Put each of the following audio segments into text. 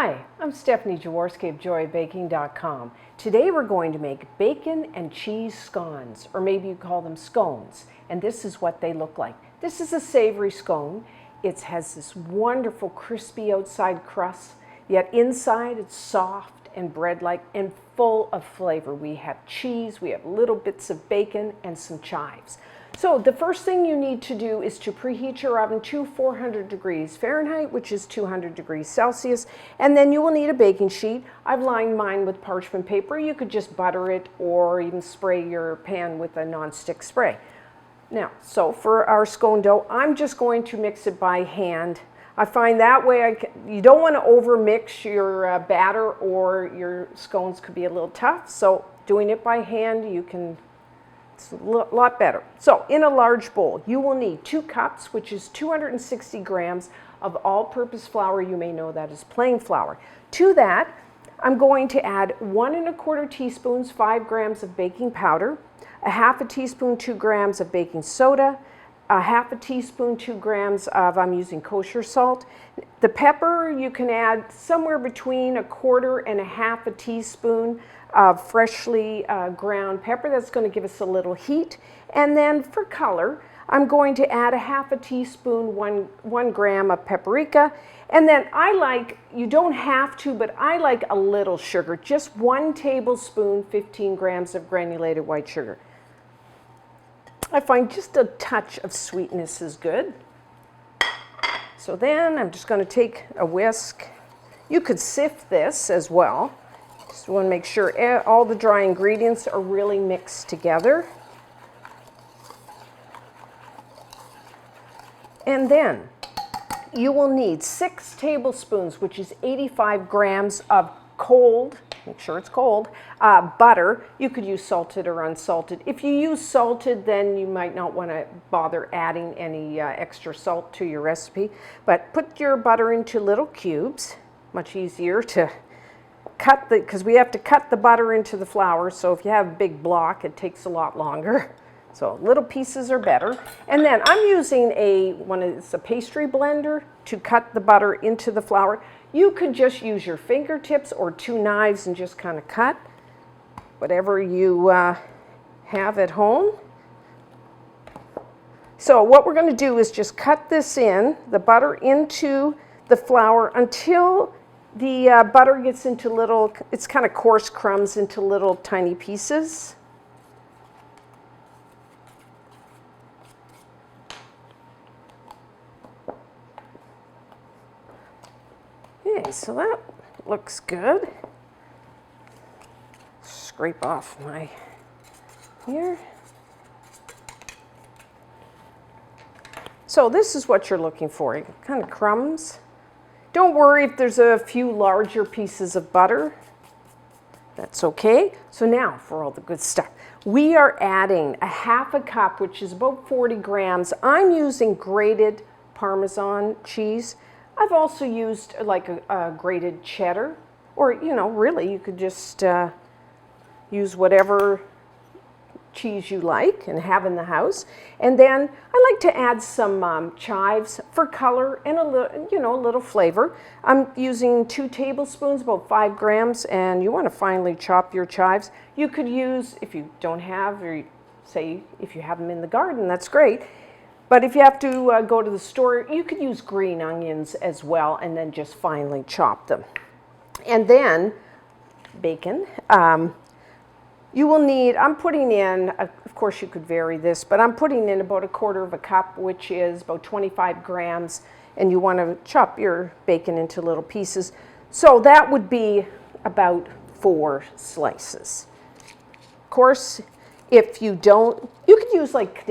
Hi, I'm Stephanie Jaworski of joyofbaking.com. Today we're going to make bacon and cheese scones, or maybe you call them scones, and this is what they look like. This is a savory scone. It has this wonderful crispy outside crust, yet inside it's soft and bread-like and full of flavor. We have cheese, we have little bits of bacon, and some chives. So the first thing you need to do is to preheat your oven to 400 degrees Fahrenheit, which is 200 degrees Celsius, and then you will need a baking sheet. I've lined mine with parchment paper. You could just butter it or even spray your pan with a nonstick spray. Now, so for our scone dough, I'm just going to mix it by hand. I find that way you don't want to over mix your batter, or your scones could be a little tough. So doing it by hand, it's a lot better. So in a large bowl, you will need 2 cups, which is 260 grams of all-purpose flour. You may know that as plain flour. To that, I'm going to add 1 1/4 teaspoons, 5 grams of baking powder, a 1/2 teaspoon, 2 grams of baking soda, a 1/2 teaspoon, 2 grams of, I'm using kosher salt. The pepper, you can add somewhere between 1/4 and a 1/2 teaspoon of freshly ground pepper. That's going to give us a little heat. And then for color, I'm going to add a 1/2 teaspoon, 1 gram of paprika. And then you don't have to, but I like a little sugar, just 1 tablespoon, 15 grams of granulated white sugar. I find just a touch of sweetness is good. So then I'm just going to take a whisk. You could sift this as well. Just want to make sure all the dry ingredients are really mixed together. And then you will need 6 tablespoons, which is 85 grams of cold, make sure it's cold, butter. You could use salted or unsalted. If you use salted, then you might not want to bother adding any extra salt to your recipe. But put your butter into little cubes. Much easier to cut because we have to cut the butter into the flour. So if you have a big block, it takes a lot longer. So little pieces are better. And then I'm using it's a pastry blender to cut the butter into the flour. You could just use your fingertips or 2 knives and just kind of cut whatever you have at home. So what we're going to do is just cut the butter into the flour until the butter gets into it's kind of coarse crumbs into little tiny pieces. Okay, so that looks good. Scrape off here. So this is what you're looking for, kind of crumbs. Don't worry if there's a few larger pieces of butter. That's okay. So now for all the good stuff. We are adding a 1/2 cup, which is about 40 grams. I'm using grated Parmesan cheese. I've also used like a grated cheddar, or really you could just use whatever cheese you like and have in the house. And then I like to add some chives for color and a little flavor. I'm using 2 tablespoons, about 5 grams, and you want to finely chop your chives. You could use, if you don't have, or say if you have them in the garden, that's great. But if you have to go to the store, you could use green onions as well, and then just finely chop them. And then bacon. You will need, I'm putting in, of course you could vary this, but I'm putting in about 1/4 cup, which is about 25 grams, and you want to chop your bacon into little pieces. So that would be about 4 slices. Of course, if you don't, you could use like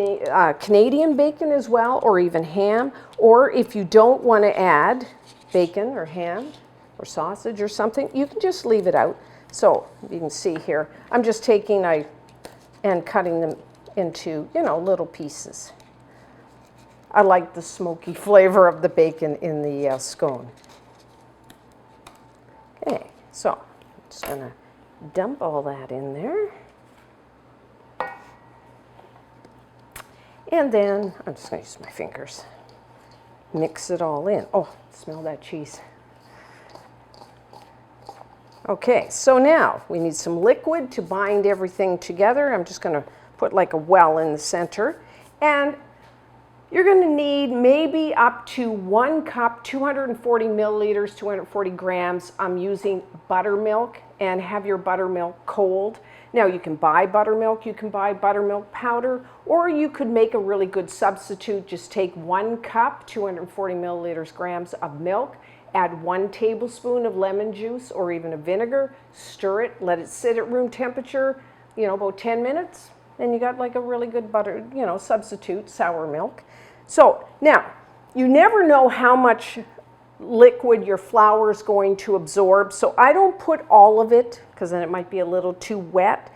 Canadian bacon as well, or even ham, or if you don't want to add bacon or ham or sausage or something, you can just leave it out. So you can see here, I'm just taking and cutting them into, little pieces. I like the smoky flavor of the bacon in the scone. Okay, so I'm just going to dump all that in there. And then I'm just going to use my fingers. Mix it all in. Oh, smell that cheese. Okay, so now we need some liquid to bind everything together. I'm just going to put like a well in the center. And you're going to need maybe up to 1 cup, 240 milliliters, 240 grams. I'm using buttermilk, and have your buttermilk cold. Now you can buy buttermilk, you can buy buttermilk powder, or you could make a really good substitute. Just take 1 cup, 240 milliliters, grams of milk, add 1 tablespoon of lemon juice or even a vinegar, stir it, let it sit at room temperature, about 10 minutes, and you got like a really good butter, substitute, sour milk. So now, you never know how much liquid your flour is going to absorb, so I don't put all of it because then it might be a little too wet.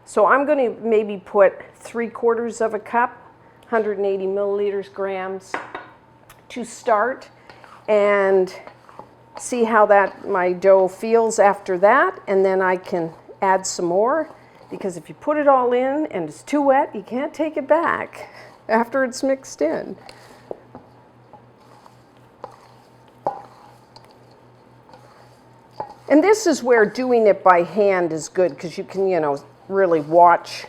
So I'm going to maybe put 3/4 of a cup, 180 milliliters, grams to start, and see how my dough feels after that, and then I can add some more, because if you put it all in and it's too wet, you can't take it back after it's mixed in. And this is where doing it by hand is good, because you can, really watch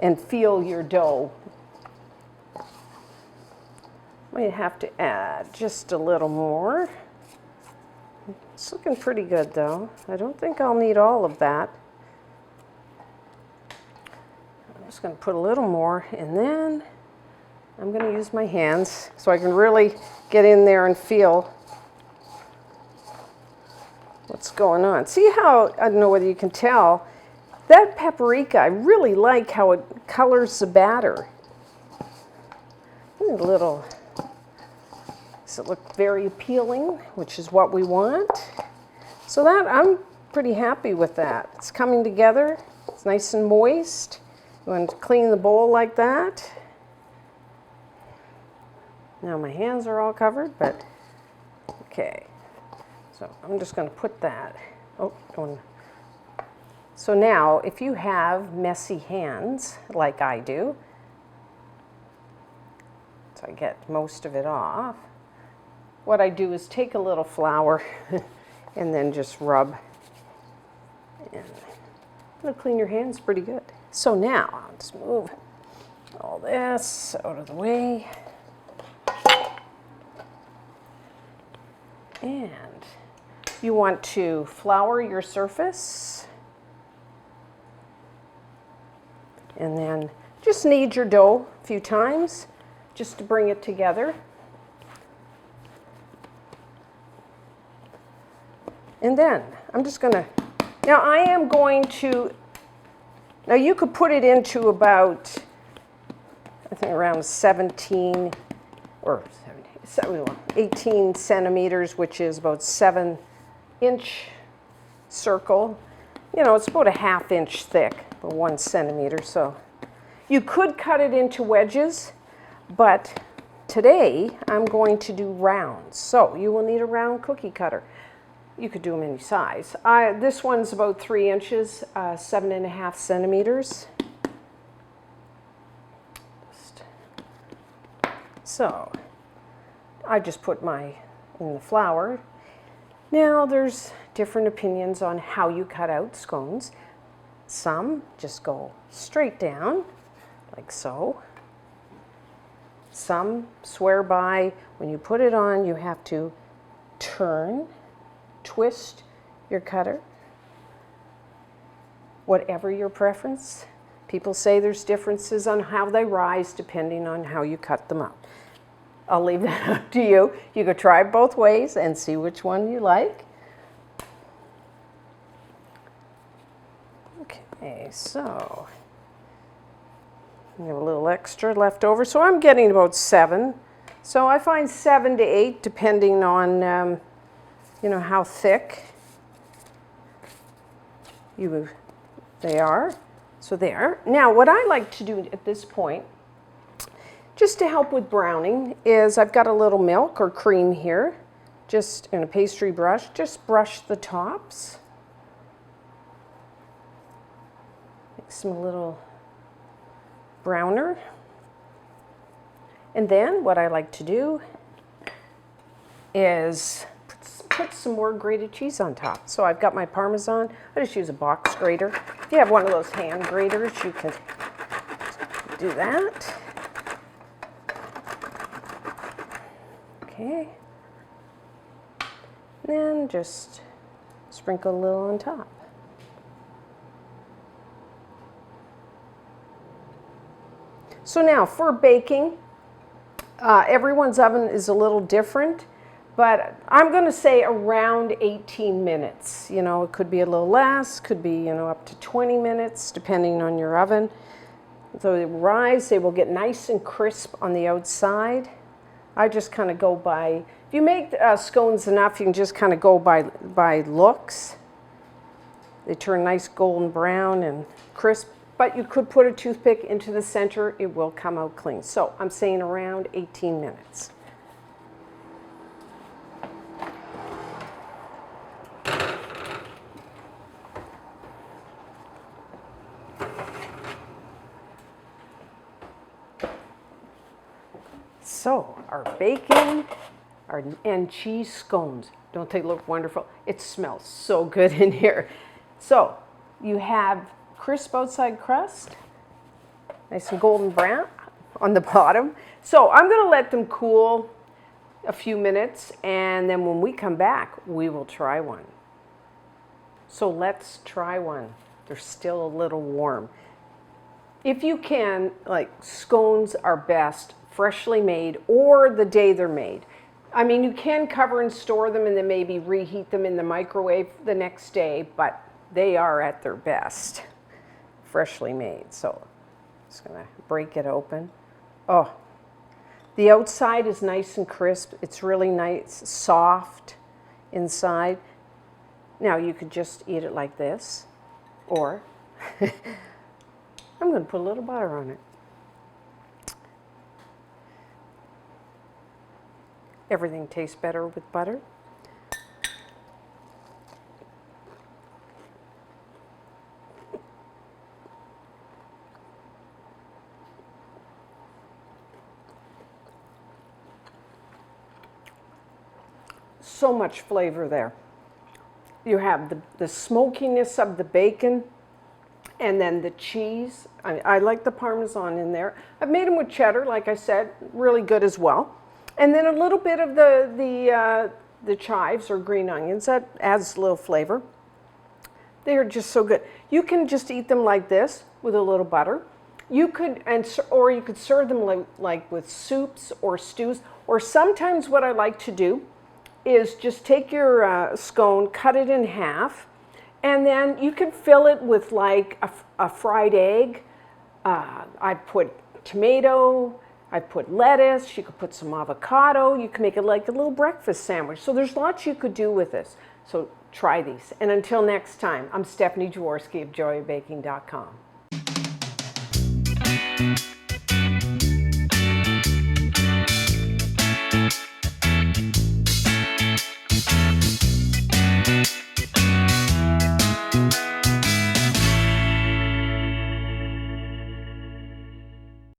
and feel your dough. Might have to add just a little more. It's looking pretty good though. I don't think I'll need all of that. I'm just going to put a little more, and then I'm going to use my hands so I can really get in there and feel what's going on. See how, I don't know whether you can tell, that paprika, I really like how it colors the batter. A little, does it look very appealing, which is what we want. So that, I'm pretty happy with that. It's coming together, it's nice and moist. You want to clean the bowl like that. Now my hands are all covered, but okay. So I'm just going to put that. So now, if you have messy hands, like I do, so I get most of it off, what I do is take a little flour and then just rub. And it'll clean your hands pretty good. So now, I'll just move all this out of the way. And you want to flour your surface. And then just knead your dough a few times just to bring it together. And then I'm just going to, now I am going to, now you could put it into about, I think around 17 or 18 centimeters, which is about 7-inch circle. It's about a 1/2 inch thick, but 1 centimeter. So you could cut it into wedges, but today I'm going to do rounds. So you will need a round cookie cutter. You could do them any size. This one's about 3 inches, 7.5 centimeters. So I just put in the flour. Now there's different opinions on how you cut out scones. Some just go straight down, like so. Some swear by, when you put it on, you have to twist your cutter. Whatever your preference. People say there's differences on how they rise depending on how you cut them out. I'll leave that up to you. You could try both ways and see which one you like. Okay, so I have a little extra left over. So I'm getting about 7. So I find 7 to 8 depending on how thick they are. So there. Now what I like to do at this point, just to help with browning, is I've got a little milk or cream here, just in a pastry brush, just brush the tops. Make some little browner. And then what I like to do is put some more grated cheese on top. So I've got my Parmesan. I just use a box grater. If you have one of those hand graters, you can do that. Okay. And then just sprinkle a little on top. So now for baking, everyone's oven is a little different, but I'm going to say around 18 minutes. You know, it could be a little less, could be, you know, up to 20 minutes, depending on your oven. So they rise, they will get nice and crisp on the outside. I just kind of go by, if you make scones enough, you can just kind of go by looks. They turn nice golden brown and crisp. But you could put a toothpick into the center, it will come out clean. So I'm saying around 18 minutes. So our bacon and cheese scones, don't they look wonderful? It smells so good in here. So you have crisp outside crust, nice and golden brown on the bottom. So I'm going to let them cool a few minutes, and then when we come back, we will try one. So let's try one. They're still a little warm. If you can, like, scones are best freshly made or the day they're made. I mean, you can cover and store them and then maybe reheat them in the microwave the next day, but they are at their best freshly made. So I'm just going to break it open. Oh, the outside is nice and crisp. It's really nice, soft inside. Now you could just eat it like this, or I'm going to put a little butter on it. Everything tastes better with butter. So much flavor there. You have the smokiness of the bacon and then the cheese. I like the Parmesan in there. I've made them with cheddar, like I said, really good as well. And then a little bit of the chives or green onions. That adds a little flavor. They are just so good. You can just eat them like this with a little butter. You could, or you could serve them like with soups or stews. Or sometimes what I like to do is just take your scone, cut it in half, and then you can fill it with like a fried egg. I put tomato, I put lettuce, you could put some avocado, you can make it like a little breakfast sandwich. So there's lots you could do with this. So try these. And until next time, I'm Stephanie Jaworski of joyofbaking.com.